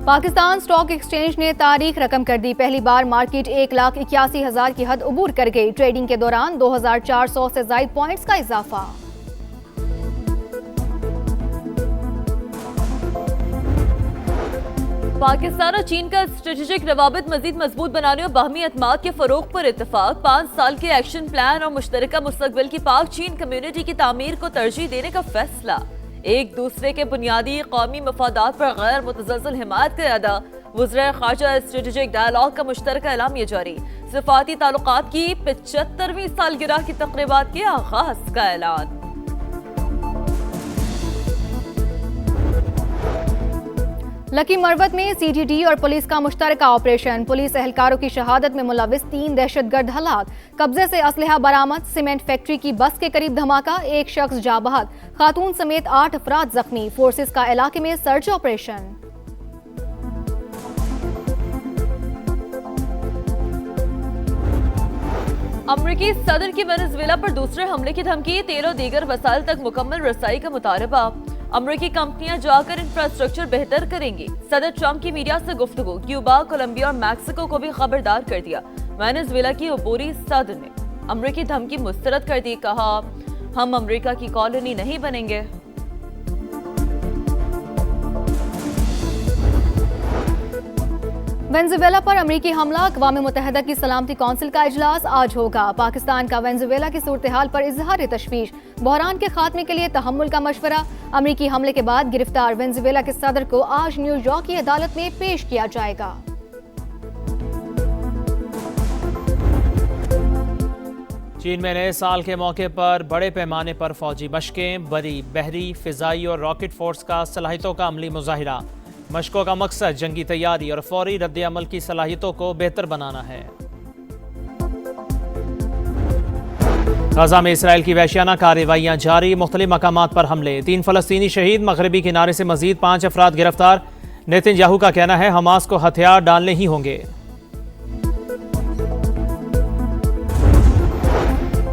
Pakistan stock exchange ने तारीख रकम कर दी। पहली बार मार्केट 1,81,000 की हद अबूर कर गई। ट्रेडिंग के दौरान 2,400 से ज्यादा पॉइंट्स का इजाफा। पाकिस्तान और चीन का स्ट्रेटेजिक रवाबित मजीद मजबूत बनाने और बाहमी एतमाद के फरोग पर इत्तेफाक। 5 साल के एक्शन प्लान और मुश्तरका मुस्तकबिल की पाक चीन कम्युनिटी की तामीर को तरजीह देने का फैसला। एक दूसरे के बुनियादी कौमी मफादात पर गैर मुतज़लज़ल हिमायत का अदा। वज़ीर ख़ारजा स्ट्रेटेजिक डायलॉग का मुश्तरका एलामिया जारी। सिफाती ताल्लुकात की 75वीं सालगिरह की तक़रीबात के आगाज़ का ऐलान। लकी मरवत में CTD और पुलिस का मुश्तरका ऑपरेशन। पुलिस एहलकारों की शहादत में मुलविस 3 दहशतगर्द हलाक। कब्जे से असलहा बरामद। सीमेंट फैक्ट्री की बस के करीब धमाका। एक शख्स जाबहक, खातून समेत 8 अफराद जख्मी। फोर्सेस का इलाके में सर्च ऑपरेशन। अमरीकी सदर की वेनेजुएला पर दूसरे हमले की धमकी। 13 दीगर वसाइल तक मुकम्मल रसाई का मुतालबा। अमरीकी कंपनियां जाकर इंफ्रास्ट्रक्चर बेहतर करेंगी। सदर ट्रंप की मीडिया से गुफ्तगू। क्यूबा, कोलंबिया और मैक्सिको को भी खबरदार कर दिया। वेनेजुएला की अबूरी सदर ने अमरीकी धमकी मुस्तरद कर दी। कहा, हम अमरीका की कॉलोनी नहीं बनेंगे। वेनेजुएला पर अमरीकी हमला। अक़वाम मुत्तहिदा की सलामती कौंसिल का इजलास आज होगा। पाकिस्तान का वेनेजुएला की सूरत हाल पर इजहार तशवीश। बहरान के खात्मे के लिए तहम्मुल का मशवरा। अमरीकी हमले के बाद गिरफ्तार वेनेजुएला के सदर को आज न्यूयॉर्क की अदालत में पेश किया जाएगा। चीन में नए साल के मौके पर बड़े पैमाने पर फौजी मशकें। बरी, बहरी, फिजाई और रॉकेट फोर्स का सलाहियतों का अमली मुजाहिरा। मशकों का मकसद जंगी तैयारी और फौरी रद्द अमल की सलाहियतों को बेहतर बनाना है। गजा में इसराइल की वहशियाना कार्रवाइयां जारी। मुख्तलिफ मकामात पर हमले। 3 फलस्तीनी शहीद। मगरबी किनारे से मजीद 5 अफराद गिरफ्तार। नेतन्याहू का कहना है हमास को हथियार डालने ही होंगे।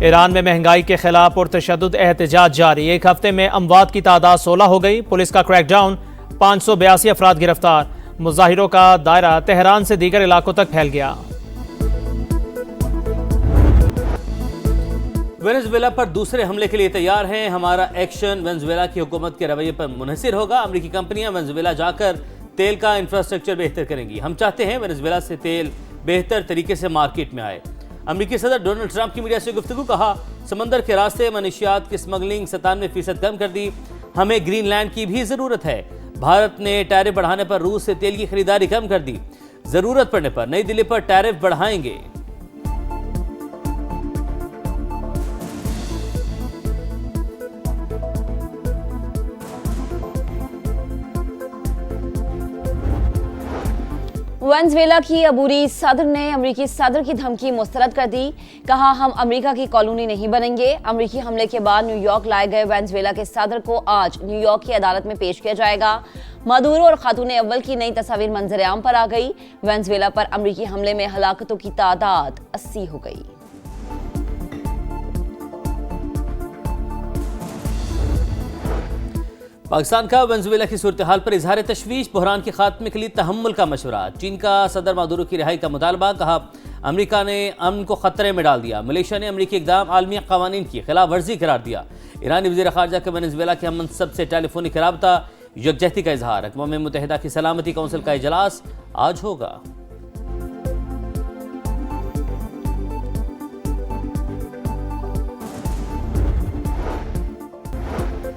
ईरान में महंगाई के खिलाफ पुरतशद्दुद एहतजाज जारी। एक हफ्ते में अमवात की तादाद 16 हो गई। पुलिस का क्रैकडाउन। 582 अफराद गिरफ्तार। मुजाहिरों का दायरा तेहरान से दीगर इलाकों तक फैल गया। वेनेजुएला पर दूसरे हमले के लिए तैयार हैं। हमारा एक्शन वेनेजुएला की हुकूमत के रवैये पर मुनहसिर होगा। अमरीकी कंपनियां वेनेजुएला जाकर तेल का इंफ्रास्ट्रक्चर बेहतर करेंगी। हम चाहते हैं वेनेजुएला से तेल बेहतर तरीके से मार्केट में आए। अमरीकी सदर डोनाल्ड ट्रंप की मीडिया से गुफ्तगू। कहा, समंदर के रास्ते मनशियात की स्मगलिंग 97% कम कर दी। हमें ग्रीनलैंड की भी जरूरत है। भारत ने टैरिफ बढ़ाने पर रूस से तेल की खरीदारी कम कर दी। जरूरत पड़ने पर नई दिल्ली पर टैरिफ बढ़ाएंगे। वेनेजुएला की अबूरी सदर ने अमरीकी सदर की धमकी मुस्तरद कर दी। कहा, हम अमरीका की कॉलोनी नहीं बनेंगे। अमरीकी हमले के बाद न्यूयॉर्क लाए गए वेनेजुएला के सदर को आज न्यूयॉर्क की अदालत में पेश किया जाएगा। मदुरो और खातून अव्वल की नई तस्वीर मंजर-ए-आम पर आ गई। वेनेजुएला पर अमरीकी हमले में हलाकतों की तादाद 80 हो गई। पाकिस्तान का वेनेजुएला की सूरत हाल पर इजहार तशवीश। बहरान के खात्मे के लिए तहम्मुल का मशवरा। चीन का सदर मादुरो की रिहाई का मुतालबा। कहा, अमरीका ने अमन को खतरे में डाल दिया। मलेशिया ने अमरीकी इक़दाम आलमी क़वानीन की खिलाफ वर्जी करार दिया। ईरानी वज़ीर ख़ारजा का वेनेजुएला के हम मनसब से टेलीफोनिक राबता। यकजहती का इजहार। अक़वाम मुत्तहिदा की सलामती कौंसिल का इजलास आज होगा।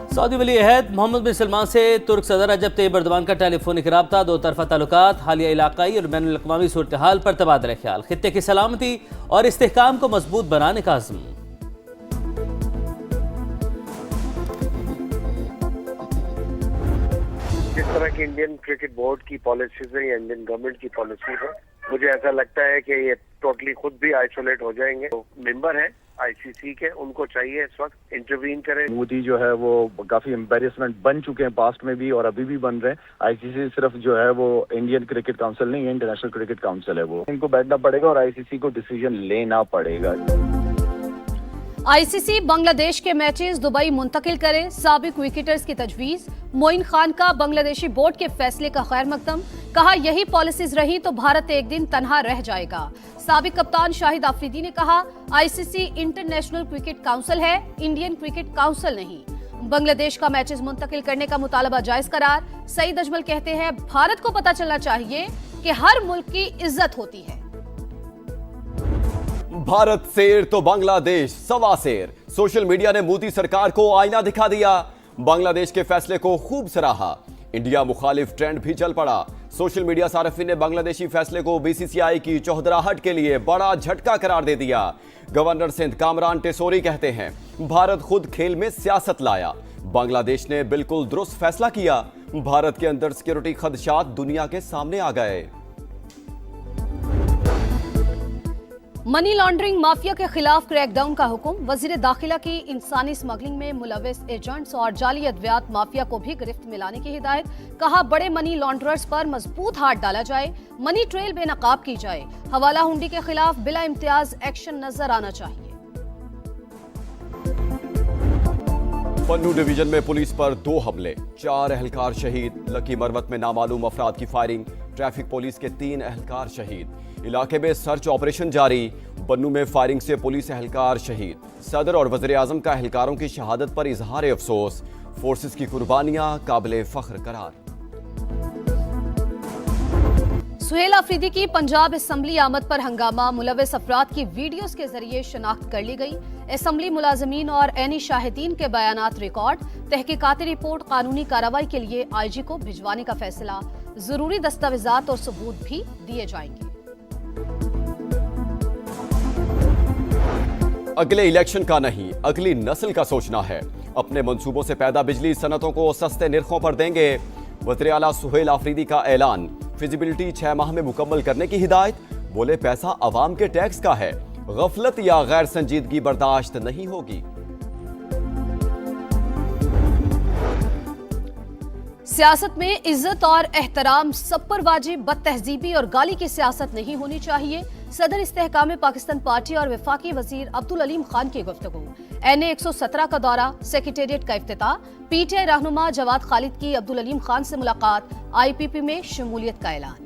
सऊदी वली अहद मोहम्मद बिन सलमान से तुर्क सदर रजब तैयब एर्दोगान का टेलीफोनिक राब्ता। 2 तरफा ताल्लुकात, हालिया इलाकाई और बैनुल अक़वामी सूरत हाल पर तबादला ख्याल। खित्ते की सलामती और इस्तेहकाम को मजबूत बनाने का अज़्म। जिस तरह की इंडियन क्रिकेट बोर्ड की पॉलिसीज है या इंडियन गवर्नमेंट की पॉलिसीज है, मुझे ऐसा लगता है कि ये टोटली खुद भी आइसोलेट हो जाएंगे। तो मेंबर है ICC के, उनको चाहिए इस वक्त इंटरवीन करें। मोदी जो है वो काफी एम्बेरसमेंट बन चुके हैं पास्ट में भी और अभी भी बन रहे हैं। ICC सिर्फ जो है वो इंडियन क्रिकेट काउंसिल नहीं है, इंटरनेशनल क्रिकेट काउंसिल है। वो इनको बैठना पड़ेगा और ICC को डिसीजन लेना पड़ेगा। आईसीसी बांग्लादेश के मैचेस दुबई मुंतकिल करे, साबिक विकेटर्स की तजवीज। मोइन खान का बांग्लादेशी बोर्ड के फैसले का खैर मकदम, कहा यही पॉलिसीज रही तो भारत एक दिन तन्हा रह जाएगा। साबिक कप्तान शाहिद आफरीदी ने कहा आईसीसी इंटरनेशनल क्रिकेट काउंसिल है, इंडियन क्रिकेट काउंसिल नहीं। बांग्लादेश का मैचेस मुंतकिल करने का मुतालबा जायज करार। सईद अजमल कहते हैं भारत को पता चलना चाहिए कि हर मुल्क की इज्जत होती है। भारत शेर तो बांग्लादेश सवा शेर। सोशल मीडिया ने मोदी सरकार को आईना दिखा दिया। बांग्लादेश के फैसले को खूब सराहा। इंडिया मुखालिफ ट्रेंड भी चल पड़ा। सोशल मीडिया सार्फिन ने बांग्लादेशी फैसले को बीसीसीआई की चौधराहट के लिए बड़ा झटका करार दे दिया। गवर्नर सिंध कामरान टेसोरी कहते हैं भारत खुद खेल में सियासत लाया। बांग्लादेश ने बिल्कुल दुरुस्त फैसला किया। भारत के अंदर सिक्योरिटी खदशात दुनिया के सामने आ गए। मनी लॉन्ड्रिंग माफिया के खिलाफ क्रैकडाउन का हुक्म। वजीर दाखिला की इंसानी स्मगलिंग में मुलविस एजेंट्स और जाली अद्वियात माफिया को भी गिरफ्त में लाने की हिदायत। कहा बड़े मनी लॉन्ड्रर्स पर मजबूत हाथ डाला जाए, मनी ट्रेल बेनकाब की जाए। हवाला हुंडी के खिलाफ बिला इम्तियाज एक्शन नजर आना चाहिए। पन्नू डिवीजन में पुलिस पर 2 हमले, 4 एहलकार शहीद। लकी मरवत में नामालूम अफराद की फायरिंग। ट्रैफिक पुलिस के 3 एहलकार शहीद। इलाके में सर्च ऑपरेशन जारी। बन्नू में फायरिंग से पुलिस एहलकार शहीद। सदर और वज़ीर आज़म का एहलकारों की शहादत पर इजहार अफसोस। फोर्सेस की कुर्बानियां काबिले फख्र करार। सुहेल आफरीदी की पंजाब असम्बली आमद पर हंगामा। मुलविस अफराद की वीडियोस के जरिए शनाख्त कर ली गई। असम्बली मुलाजमीन और ऐनी शाहिदीन के बयानात रिकॉर्ड। तहकीकाती रिपोर्ट कानूनी कार्रवाई के लिए आईजी को भिजवाने का फैसला। जरूरी दस्तावेजात और सबूत भी दिए जाएंगे। अगले इलेक्शन का नहीं, अगली नस्ल का सोचना है। अपने मंसूबों से पैदा बिजली सनतों को सस्ते निर्खों पर देंगे। वज़ीर आला सुहेल आफरीदी का ऐलान। फिजिबिलिटी 6 माह में मुकम्मल करने की हिदायत। बोले पैसा अवाम के टैक्स का है, गफलत या गैर संजीदगी बर्दाश्त नहीं होगी। सियासत में इज्जत और एहतराम सब पर वाजिब। बदतहजीबी और गाली की सियासत नहीं होनी चाहिए। सदर इस्तेहकाम पाकिस्तान पार्टी और वफाकी वजीर अब्दुल अलीम खान की गुफ्तगू। NA 117 का दौरा, सेक्रेटेरिएट का इफ्तिताह। PTI रहनुमा जवाद खालिद की अब्दुल अलीम खान से मुलाकात। IPP में शमूलियत का ऐलान।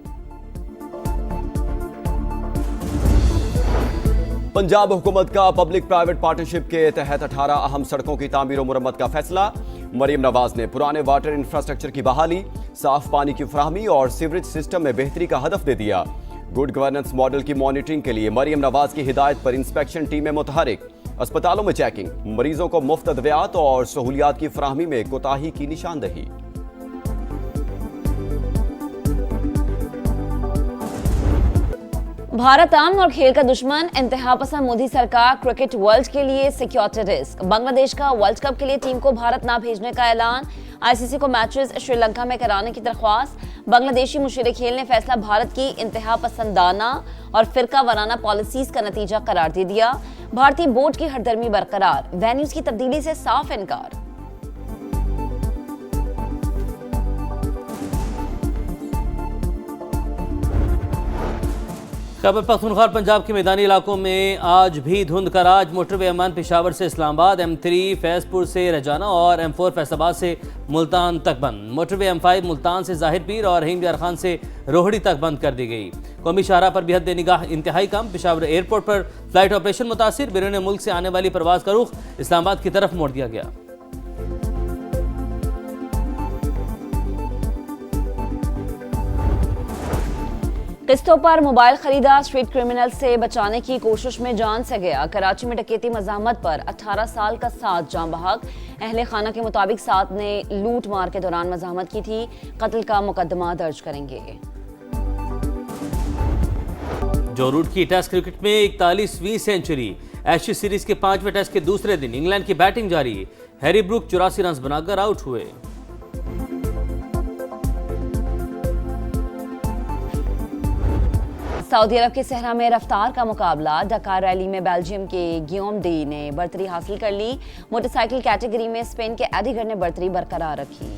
पंजाब हुकूमत का पब्लिक प्राइवेट पार्टनरशिप के तहत 18 अहम सड़कों की तामीर और मुरम्मत का फैसला। मरीम नवाज ने पुराने वाटर इंफ्रास्ट्रक्चर की बहाली, साफ पानी की फराहमी और सीवरेज सिस्टम में बेहतरी का हदफ दे दिया। गुड गवर्नेंस मॉडल की मॉनिटरिंग के लिए मरीम नवाज की हिदायत पर इंस्पेक्शन टीमें मुतहरिक। अस्पतालों में चेकिंग, मरीजों को मुफ्त अद्वियात और सहूलियात की फराहमी में कोताही की निशानदही। भारत आम और खेल का दुश्मन। इंतहा पसंद मोदी सरकार क्रिकेट वर्ल्ड के लिए सिक्योरिटी रिस्क। बांग्लादेश का वर्ल्ड कप के लिए टीम को भारत ना भेजने का ऐलान। आईसीसी को मैचेस श्रीलंका में कराने की दरख्वास्त। बांग्लादेशी मुशीर खेल ने फैसला भारत की इंतहा पसंदाना और फिरका वाराना पॉलिसीज का नतीजा करार दे दिया। भारतीय बोर्ड की हरदर्मी बरकरार। वेन्यूज की तब्दीली से साफ इनकार। खैबर पख्तूनख्वा पंजाब के मैदानी इलाकों में आज भी धुंध का राज। मोटरवे अमान पेशावर से इस्लामाबाद, M3 फैजपुर से रजाना और M4 फैसलाबाद से मुल्तान तक बंद। मोटरवे M5 मुल्तान से जाहिर पीर और रहीम यार खान से रोहड़ी तक बंद कर दी गई। कौमी शाहराह पर बेहद निगाह इंतहाई कम। पेशावर एयरपोर्ट पर फ्लाइट ऑपरेशन मुतासिर। बैरून मुल्क से आने वाली परवाज का रुख इस्लामाबाद की तरफ मोड़ दिया गया। किस्तों पर मोबाइल खरीदा, स्ट्रीट क्रिमिनल से बचाने की कोशिश में जान से गया। कराची में डकैती मज़ाहमत पर 18 साल का साद जाँ बहक। अहले खाना के मुताबिक साद ने लूट मार के दौरान मज़ाहमत की थी। कत्ल का मुकदमा दर्ज करेंगे। जो रूट की टेस्ट क्रिकेट में 41वीं सेंचुरी। एशेज सीरीज के 5वें टेस्ट के दूसरे दिन इंग्लैंड की बैटिंग जारी। हैरी ब्रूक 84 रन बनाकर आउट हुए। सऊदी अरब के सहरा में रफ्तार का मुकाबला। डकार रैली में बेल्जियम के गियोम डी ने बर्तरी हासिल कर ली। मोटरसाइकिल कैटेगरी में स्पेन के एडिगर ने बर्तरी बरकरार रखी।